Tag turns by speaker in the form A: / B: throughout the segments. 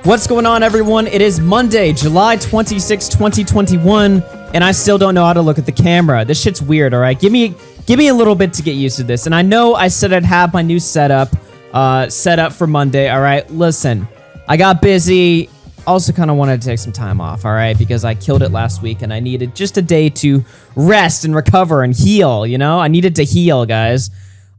A: What's going on, everyone? It is Monday, July 26, 2021, and I still don't know how to look at the camera. This shit's weird, all right? Give me a little bit to get used to this. And I know I said I'd have my new setup set up for Monday, all right? Listen, I got busy. Also kind of wanted to take some time off, all right? Because I killed it last week, and I needed just a day to rest and recover and heal, you know? I needed to heal, guys.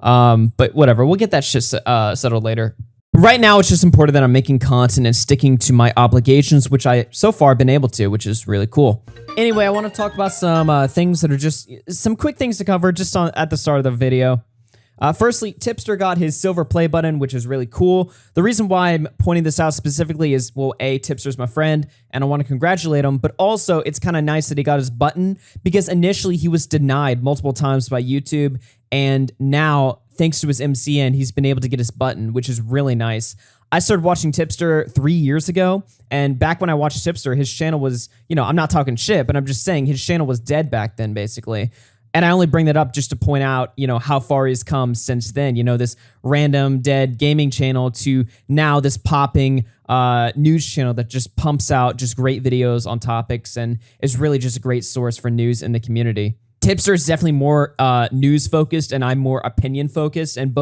A: But whatever, we'll get that shit settled later. Right now, it's just important that I'm making content and sticking to my obligations, which I so far have been able to, which is really cool. Anyway, I want to talk about some things that are just some quick things to cover just at the start of the video. Firstly, Tipster got his silver play button, which is really cool. The reason why I'm pointing this out specifically is, well, A, Tipster's my friend, and I want to congratulate him, but also it's kind of nice that he got his button because initially he was denied multiple times by YouTube, and now, thanks to his MCN, he's been able to get his button, which is really nice. I started watching Tipster 3 years ago, and back when I watched Tipster, his channel was, you know, I'm not talking shit, but I'm just saying his channel was dead back then, basically. And I only bring that up just to point out, you know, how far he's come since then. You know, this random dead gaming channel to now this popping news channel that just pumps out just great videos on topics and is really just a great source for news in the community. Tipster is definitely more news focused and I'm more opinion focused, and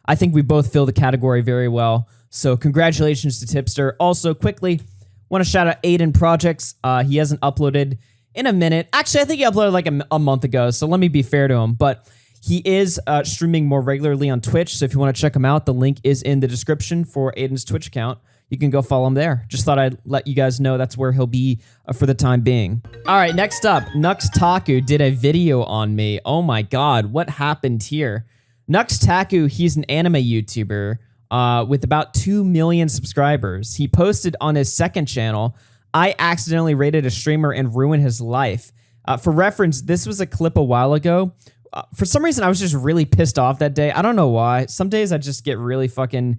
A: I think we both fill the category very well. So congratulations to Tipster. Also, quickly, want to shout out Aiden Projects. He hasn't uploaded in a minute. Actually, I think he uploaded like a month ago, so let me be fair to him. But he is streaming more regularly on Twitch, so if you want to check him out, the link is in the description for Aiden's Twitch account. You can go follow him there. Just thought I'd let you guys know that's where he'll be for the time being. All right, next up, Nux Taku did a video on me. Oh my god, what happened here? Nux Taku, he's an anime YouTuber with about 2 million subscribers. He posted on his second channel, I accidentally raided a streamer and ruined his life. For reference, this was a clip a while ago. For some reason, I was just really pissed off that day. I don't know why. Some days I just get really fucking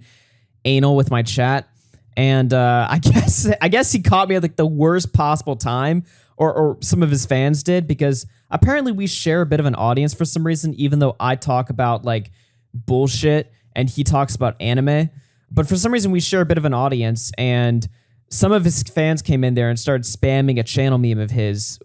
A: anal with my chat. And I guess he caught me at like the worst possible time, or some of his fans did, because apparently we share a bit of an audience for some reason, even though I talk about like bullshit and he talks about anime. But for some reason we share a bit of an audience, and some of his fans came in there and started spamming a channel meme of his,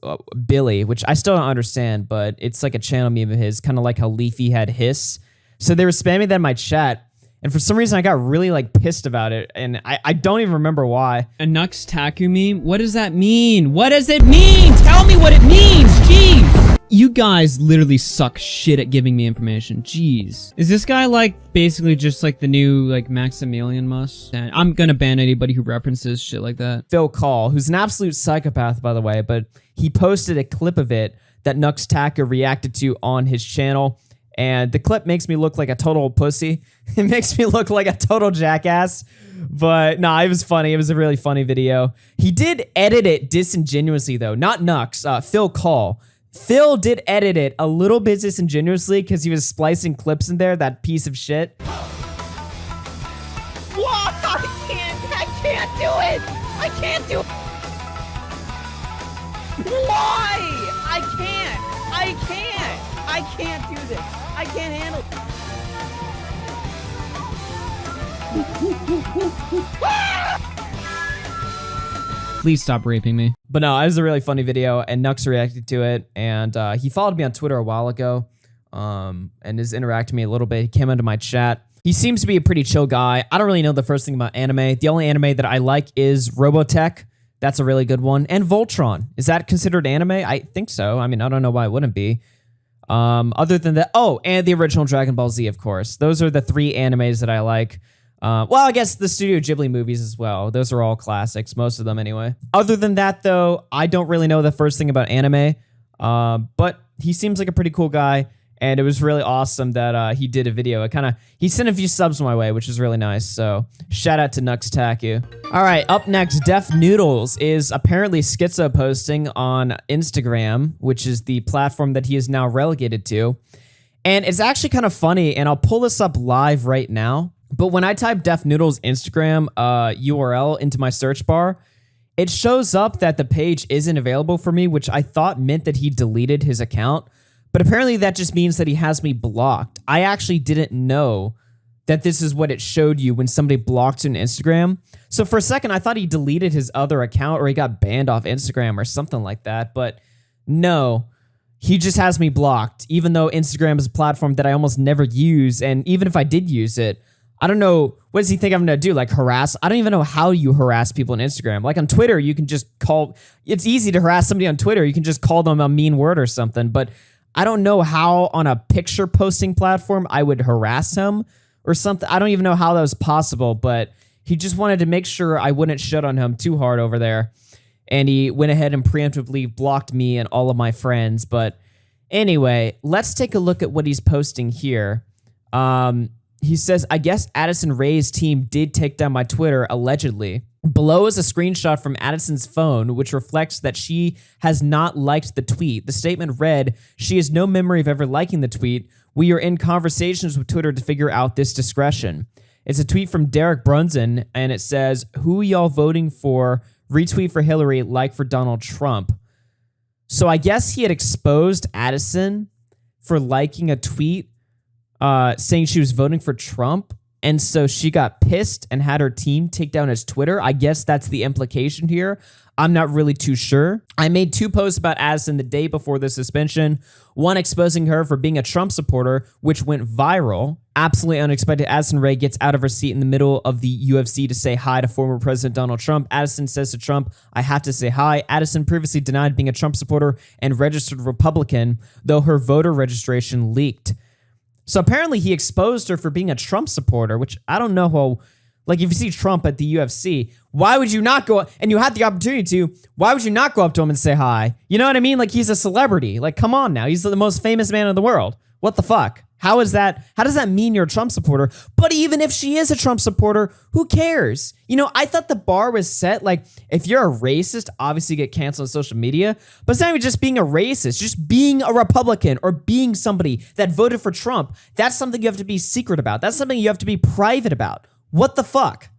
A: Billy, which I still don't understand, but it's like a channel meme of his, kind of like how Leafy had Hiss. So they were spamming that in my chat. And for some reason, I got really, like, pissed about it, and I don't even remember why.
B: A Nux Taku meme? What does that mean? What does it mean? Tell me what it means! Jeez! You guys literally suck shit at giving me information. Jeez. Is this guy, like, basically just, like, the new, like, Maximilian Muss? I'm gonna ban anybody who references shit like that.
A: Phil Call, who's an absolute psychopath, by the way, but he posted a clip of it that Nux Taku reacted to on his channel. And the clip makes me look like a total pussy. It makes me look like a total jackass. But nah, it was funny. It was a really funny video. He did edit it disingenuously, though. Not Nux, Phil Call. Phil did edit it a little bit disingenuously because he was splicing clips in there, that piece of shit.
C: What? I can't do it! I can't do it! Why? I can't do this. I can't handle it.
B: Please stop raping me.
A: But no, it was a really funny video, and Nux reacted to it, and he followed me on Twitter a while ago, and has interacted with me a little bit. He came into my chat. He seems to be a pretty chill guy. I don't really know the first thing about anime. The only anime that I like is Robotech. That's a really good one. And Voltron. Is that considered anime? I think so. I mean, I don't know why it wouldn't be. Other than that, oh, and the original Dragon Ball Z, of course. Those are the 3 animes that I like. Well, I guess the Studio Ghibli movies as well. Those are all classics, most of them anyway. Other than that, though, I don't really know the first thing about anime. But he seems like a pretty cool guy, and it was really awesome that he did a video. He sent a few subs my way, which is really nice. So shout out to Nux Taku. All right, up next, Noodles is apparently schizo posting on Instagram, which is the platform that he is now relegated to. And it's actually kind of funny, and I'll pull this up live right now. But when I type Noodles Instagram URL into my search bar, it shows up that the page isn't available for me, which I thought meant that he deleted his account. But apparently that just means that he has me blocked. I actually didn't know that this is what it showed you when somebody blocked you on Instagram. So for a second, I thought he deleted his other account or he got banned off Instagram or something like that. But no, he just has me blocked, even though Instagram is a platform that I almost never use. And even if I did use it, I don't know, what does he think I'm gonna do? Like harass? I don't even know how you harass people on Instagram. Like on Twitter, you can just call, it's easy to harass somebody on Twitter. You can just call them a mean word or something. But I don't know how on a picture posting platform I would harass him or something. I don't even know how that was possible, but he just wanted to make sure I wouldn't shit on him too hard over there. And he went ahead and preemptively blocked me and all of my friends. But anyway, let's take a look at what he's posting here. He says, I guess Addison Rae's team did take down my Twitter, allegedly. Below is a screenshot from Addison's phone, which reflects that she has not liked the tweet. The statement read, she has no memory of ever liking the tweet. We are in conversations with Twitter to figure out this discretion. It's a tweet from Derek Brunson, and it says, who y'all voting for? Retweet for Hillary, like for Donald Trump. So I guess he had exposed Addison for liking a tweet saying she was voting for Trump. And so she got pissed and had her team take down his Twitter. I guess that's the implication here. I'm not really too sure. I made 2 posts about Addison the day before the suspension. One exposing her for being a Trump supporter, which went viral. Absolutely unexpected. Addison Rae gets out of her seat in the middle of the UFC to say hi to former President Donald Trump. Addison says to Trump, I have to say hi. Addison previously denied being a Trump supporter and registered Republican, though her voter registration leaked. So apparently he exposed her for being a Trump supporter, which I don't know how, like if you see Trump at the UFC, why would you not go, and you had the opportunity to, why would you not go up to him and say hi? You know what I mean? Like he's a celebrity. Like come on now. He's the most famous man in the world. What the fuck? How does that mean you're a Trump supporter? But even if she is a Trump supporter, who cares? You know, I thought the bar was set. Like, if you're a racist, obviously you get canceled on social media. But it's not even just being a racist, just being a Republican or being somebody that voted for Trump. That's something you have to be secret about. That's something you have to be private about. What the fuck?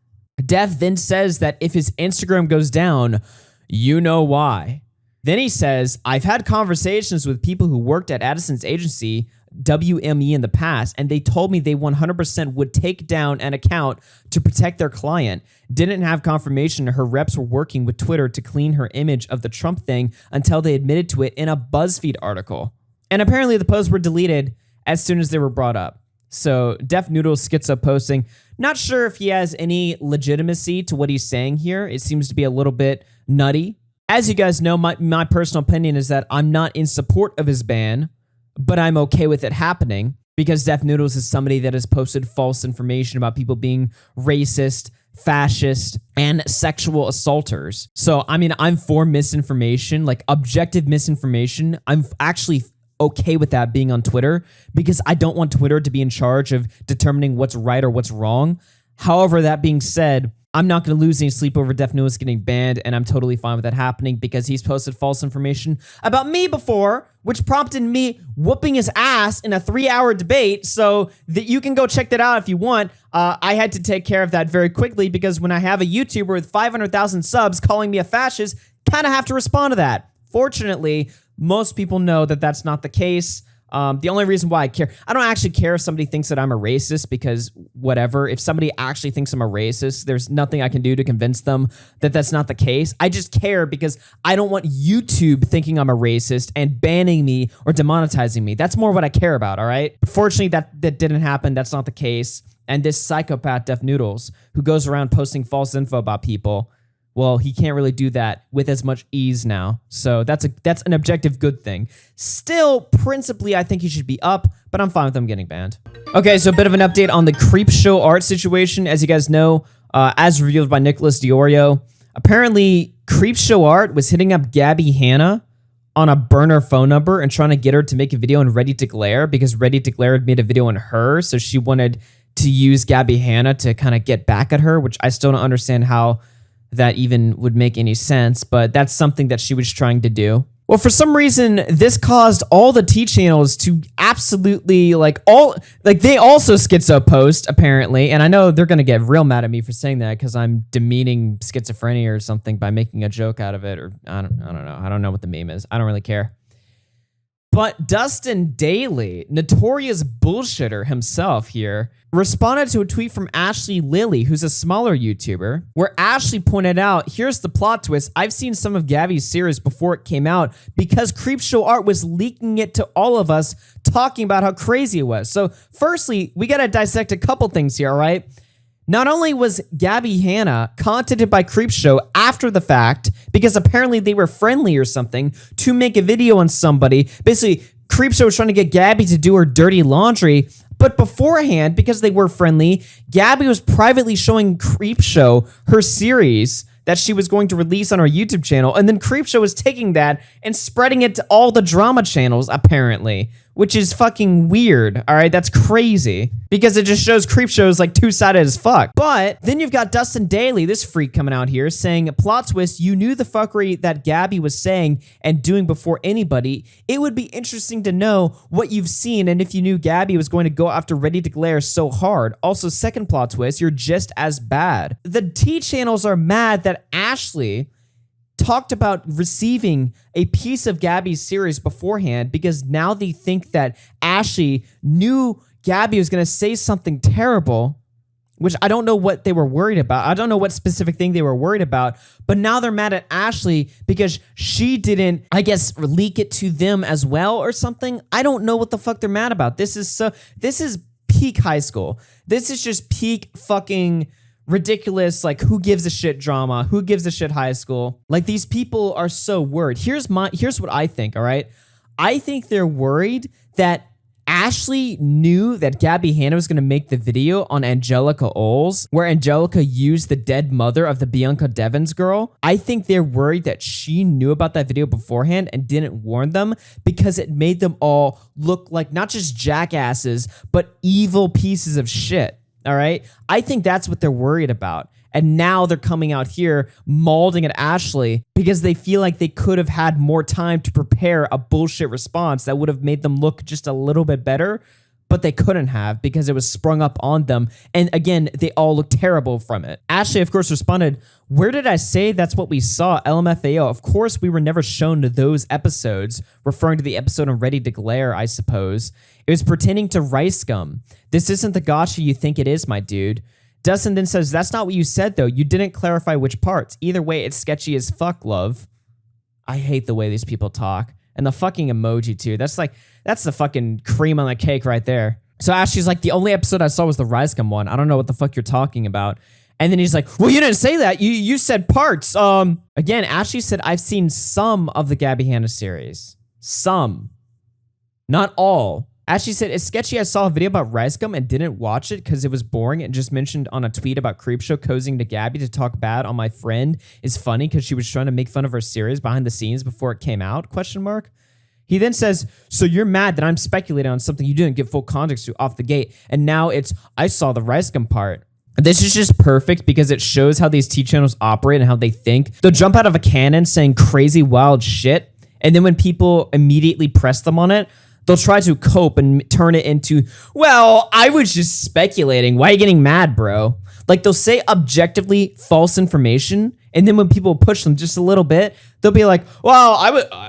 A: Dev then says that if his Instagram goes down, you know why. Then he says, I've had conversations with people who worked at Addison's agency, WME, in the past, and they told me they 100% would take down an account to protect their client. Didn't have confirmation her reps were working with Twitter to clean her image of the Trump thing until they admitted to it in a BuzzFeed article. And apparently the posts were deleted as soon as they were brought up. So Def Noodles Schizo posting. Not sure if he has any legitimacy to what he's saying here. It seems to be a little bit nutty. As you guys know, my personal opinion is that I'm not in support of his ban, but I'm okay with it happening because Def Noodles is somebody that has posted false information about people being racist, fascist, and sexual assaulters. So, I mean, I'm for misinformation, like objective misinformation. I'm actually okay with that being on Twitter because I don't want Twitter to be in charge of determining what's right or what's wrong. However, that being said, I'm not going to lose any sleep over Def Noodles getting banned, and I'm totally fine with that happening because he's posted false information about me before, which prompted me whooping his ass in a 3-hour debate, so that you can go check that out if you want. I had to take care of that very quickly because when I have a YouTuber with 500,000 subs calling me a fascist, kind of have to respond to that. Fortunately, most people know that that's not the case. The only reason why I care, I don't actually care if somebody thinks that I'm a racist because whatever, if somebody actually thinks I'm a racist, there's nothing I can do to convince them that that's not the case. I just care because I don't want YouTube thinking I'm a racist and banning me or demonetizing me. That's more what I care about, all right? Fortunately, that didn't happen. That's not the case. And this psychopath Def Noodles who goes around posting false info about people, well, he can't really do that with as much ease now. So that's an objective good thing. Still, principally, I think he should be up, but I'm fine with him getting banned. Okay, so a bit of an update on the creep show art situation. As you guys know, as revealed by Nicholas Diorio, apparently creep show art was hitting up Gabby Hanna on a burner phone number and trying to get her to make a video on Ready to Glare because Ready to Glare had made a video on her, so she wanted to use Gabby Hanna to kind of get back at her, which I still don't understand how that even would make any sense, but that's something that she was trying to do. Well, for some reason, this caused all the T channels to absolutely, they also schizo post, apparently, and I know they're going to get real mad at me for saying that because I'm demeaning schizophrenia or something by making a joke out of it, or I don't know. I don't know what the meme is. I don't really care. But Dustin Dailey, notorious bullshitter himself here, responded to a tweet from Ashley Lilly, who's a smaller YouTuber, where Ashley pointed out, here's the plot twist. I've seen some of Gabby's series before it came out because Creepshow Art was leaking it to all of us, talking about how crazy it was. So firstly, we got to dissect a couple things here, all right? Not only was Gabby Hanna contacted by Creepshow after the fact, because apparently they were friendly or something, to make a video on somebody. Basically, Creepshow was trying to get Gabby to do her dirty laundry. But beforehand, because they were friendly, Gabby was privately showing Creepshow her series that she was going to release on her YouTube channel. And then Creepshow was taking that and spreading it to all the drama channels, apparently, which is fucking weird. All right, that's crazy because it just shows Creepshow is like two-sided as fuck. But then you've got Dustin Dailey, this freak coming out here saying, plot twist, you knew the fuckery that Gabby was saying and doing before anybody. It would be interesting to know what you've seen and if you knew Gabby was going to go after Ready to Glare so hard. Also, second plot twist, you're just as bad. The T channels are mad that Ashley talked about receiving a piece of Gabby's series beforehand because now they think that Ashley knew Gabby was going to say something terrible, which I don't know what they were worried about. I don't know what specific thing they were worried about, but now they're mad at Ashley because she didn't, I guess, leak it to them as well or something. I don't know what the fuck they're mad about. This is peak high school. This is just peak fucking ridiculous, like, who gives a shit drama, who gives a shit high school. Like, these people are so worried. Here's what I think, all right? I think they're worried that Ashley knew that Gabby Hanna was going to make the video on Angelica Oles, where Angelica used the dead mother of the Bianca Devins girl. I think they're worried that she knew about that video beforehand and didn't warn them because it made them all look like not just jackasses, but evil pieces of shit. All right. I think that's what they're worried about. And now they're coming out here mauling at Ashley because they feel like they could have had more time to prepare a bullshit response that would have made them look just a little bit better, but they couldn't have because it was sprung up on them. And again, they all look terrible from it. Ashley, of course, responded, where did I say that's what we saw? LMFAO. Of course, we were never shown those episodes, referring to the episode on Ready to Glare, I suppose. It was pertaining to rice gum. This isn't the gotcha you think it is, my dude. Dustin then says, that's not what you said, though. You didn't clarify which parts. Either way, it's sketchy as fuck, love. I hate the way these people talk. And the fucking emoji, too. That's the fucking cream on the cake right there. So Ashley's like, the only episode I saw was the rice gum one. I don't know what the fuck you're talking about. And then he's like, well, you didn't say that. You said parts. Again, Ashley said, I've seen some of the Gabby Hanna series. Some. Not all. Ashley said, it's sketchy. I saw a video about rice gum and didn't watch it because it was boring and just mentioned on a tweet about Creepshow cozying to Gabby to talk bad on my friend is funny because she was trying to make fun of her series behind the scenes before it came out, ? He then says, so you're mad that I'm speculating on something you didn't give full context to off the gate. And now it's, I saw the rice gum part. This is just perfect because it shows how these T channels operate and how they think. They'll jump out of a cannon saying crazy, wild shit. And then when people immediately press them on it, they'll try to cope and turn it into, well, I was just speculating. Why are you getting mad, bro? Like, they'll say objectively false information, and then when people push them just a little bit, they'll be like, well,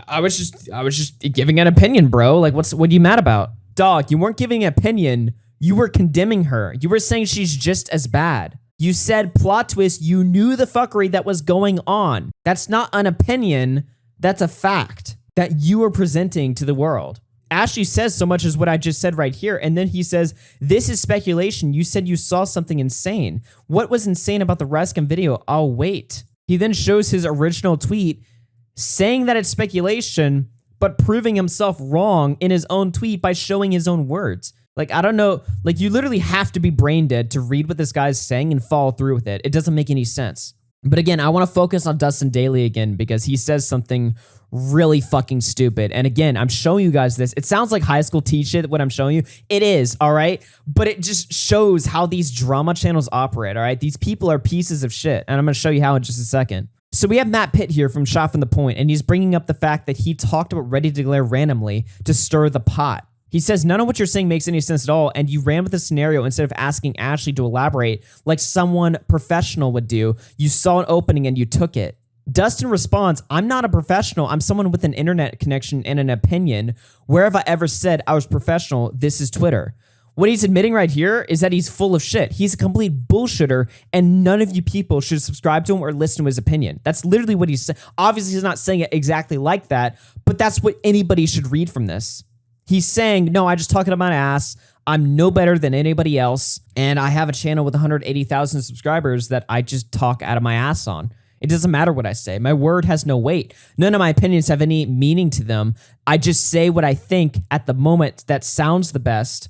A: I was just giving an opinion, bro. Like, what are you mad about? Dog, you weren't giving an opinion. You were condemning her. You were saying she's just as bad. You said, plot twist, you knew the fuckery that was going on. That's not an opinion. That's a fact that you are presenting to the world. Ashley says so much as what I just said right here. And then he says, this is speculation. You said you saw something insane. What was insane about the rice gum video? I'll wait. He then shows his original tweet saying that it's speculation, but proving himself wrong in his own tweet by showing his own words. Like, I don't know. Like, you literally have to be brain dead to read what this guy's saying and follow through with it. It doesn't make any sense. But again, I want to focus on Dustin Dailey again because he says something really fucking stupid. And again, I'm showing you guys this. It sounds like high school teen shit, what I'm showing you. It is, all right? But it just shows how these drama channels operate, all right? These people are pieces of shit. And I'm going to show you how in just a second. So we have Matt Pitt here from Shot from the Point, and he's bringing up the fact that he talked about Ready to Glare randomly to stir the pot. He says, none of what you're saying makes any sense at all, and you ran with the scenario instead of asking Ashley to elaborate like someone professional would do. You saw an opening and you took it. Dustin responds, I'm not a professional. I'm someone with an internet connection and an opinion. Where have I ever said I was professional? This is Twitter. What he's admitting right here is that he's full of shit. He's a complete bullshitter, and none of you people should subscribe to him or listen to his opinion. That's literally what he's saying. Obviously, he's not saying it exactly like that, but that's what anybody should read from this. He's saying, no, I just talk out of my ass. I'm no better than anybody else, and I have a channel with 180,000 subscribers that I just talk out of my ass on. It doesn't matter what I say. My word has no weight. None of my opinions have any meaning to them. I just say what I think at the moment that sounds the best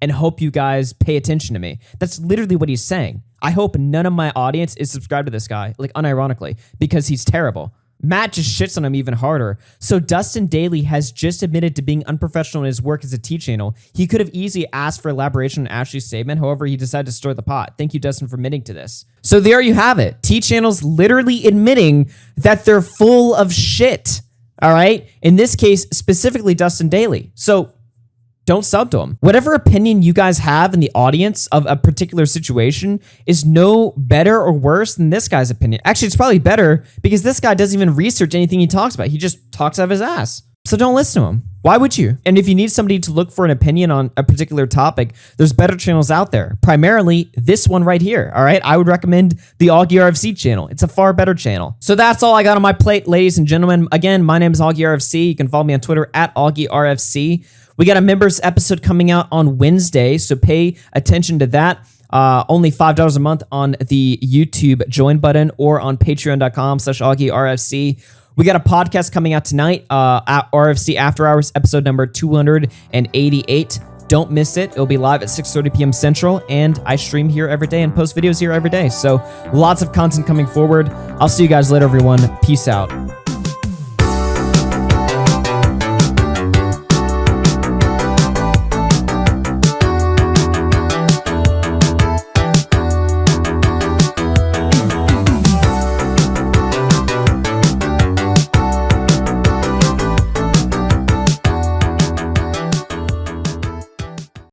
A: and hope you guys pay attention to me. That's literally what he's saying. I hope none of my audience is subscribed to this guy, like unironically, because he's terrible. Matt just shits on him even harder. So Dustin Dailey has just admitted to being unprofessional in his work as a T channel. He could have easily asked for elaboration on Ashley's statement. However, he decided to stir the pot. Thank you, Dustin, for admitting to this. So there you have it. T channels literally admitting that they're full of shit. All right. In this case, specifically Dustin Dailey. So don't sub to him. Whatever opinion you guys have in the audience of a particular situation is no better or worse than this guy's opinion. Actually, it's probably better because this guy doesn't even research anything he talks about. He just talks out of his ass. So don't listen to him. Why would you? And if you need somebody to look for an opinion on a particular topic, there's better channels out there. Primarily this one right here. All right. I would recommend the AugieRFC channel. It's a far better channel. So that's all I got on my plate, ladies and gentlemen. Again, my name is AugieRFC. You can follow me on Twitter at AugieRFC. We got a members episode coming out on Wednesday, so pay attention to that. Only $5 a month on the YouTube join button or on patreon.com/AugieRFC. We got a podcast coming out tonight, at RFC After Hours, episode number 288. Don't miss it. It'll be live at 6:30 p.m. Central, and I stream here every day and post videos here every day. So lots of content coming forward. I'll see you guys later, everyone. Peace out.